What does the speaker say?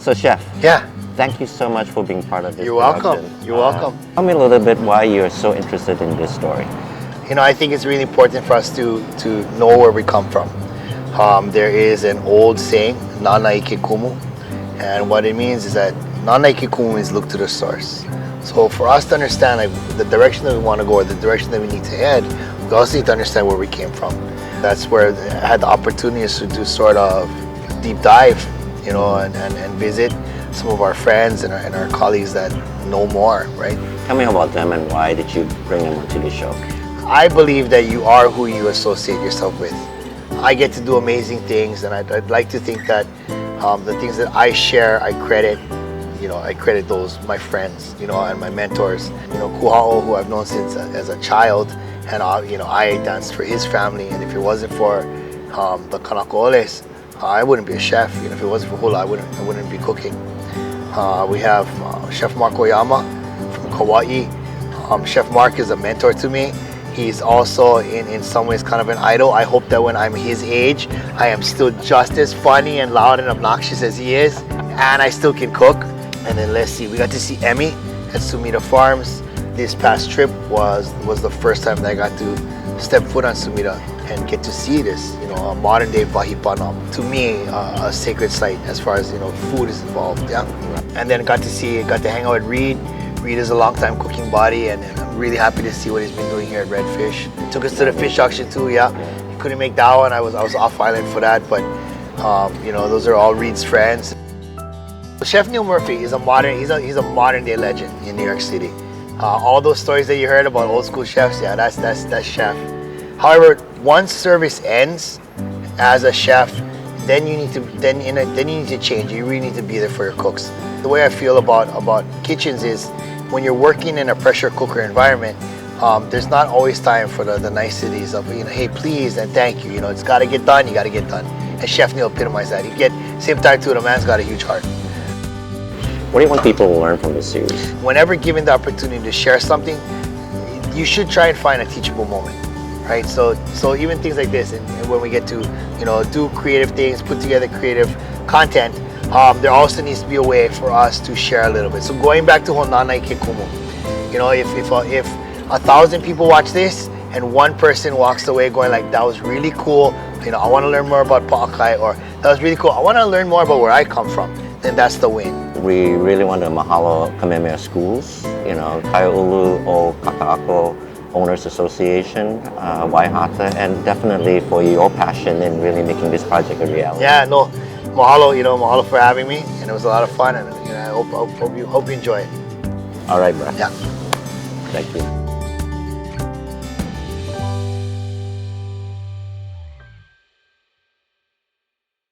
So Chef, Yeah, thank you so much for being part of this you're welcome. production. You're welcome. Tell me a little bit why you're so interested in this story. You know, I think it's really important for us to know where we come from. There is an old saying, NΑNΑ I KE KUMU, and what it means is that NANA I KE KUMU means look to the source. So for us to understand the direction that we want to go or the direction that we need to head, we also need to understand where we came from. That's where I had the opportunities to do sort of deep dive, you know, and visit some of our friends and our colleagues that know more, right? Tell me about them and why did you bring them onto the show? I believe that you are who you associate yourself with. I get to do amazing things, and I'd like to think that the things that I share, I credit those my friends, you know, and my mentors. You know, Kuhao, who I've known since as a child, and you know, I danced for his family, and if it wasn't for the Kanakaʻoles, I wouldn't be a chef. You know, if it wasn't for hula, I wouldn't be cooking. We have Chef Mark Oyama from Kauai. Chef Mark is a mentor to me. He's also in some ways kind of an idol. I hope that when I'm his age, I am still just as funny and loud and obnoxious as he is, and I still can cook. And then let's see, we got to see Emmy at Sumida Farms. This past trip was the first time that I got to step foot on Sumida and get to see this, you know, a modern day wahipanam. To me, a sacred site as far as, you know, food is involved, yeah. And then got to hang out with Reed. Reed is a long-time cooking buddy, and I'm really happy to see what he's been doing here at Redfish. Took us to the fish auction too, yeah. He couldn't make that one. I was off island for that, but you know, those are all Reed's friends. Chef Neil Murphy is a modern day legend in New York City. All those stories that you heard about old school chefs, yeah, that's Chef. However, once service ends as a chef, then you need to change. You really need to be there for your cooks. The way I feel about kitchens is when you're working in a pressure cooker environment, there's not always time for the niceties of, you know, hey, please and thank you. You know, it's got to get done. You got to get done. And Chef Neil epitomized that. Same time too, the man's got a huge heart. What do you want people to learn from this series? Whenever given the opportunity to share something, you should try and find a teachable moment, right? So even things like this, and when we get to, you know, do creative things, put together creative content, there also needs to be a way for us to share a little bit. So going back to NΑNΑ I KE KUMU, you know, if 1,000 people watch this and one person walks away going like, that was really cool, you know, I want to learn more about paʻakai, or that was really cool, I want to learn more about where I come from, then that's the win. We really want to mahalo Kamehameha Schools, you know, Our Kakaʻako Owners Association, Waihata, and definitely for your passion in really making this project a reality. Yeah, no, mahalo, you know, mahalo for having me, and it was a lot of fun, and you know, I hope you enjoy it. All right, bro. Yeah. Thank you.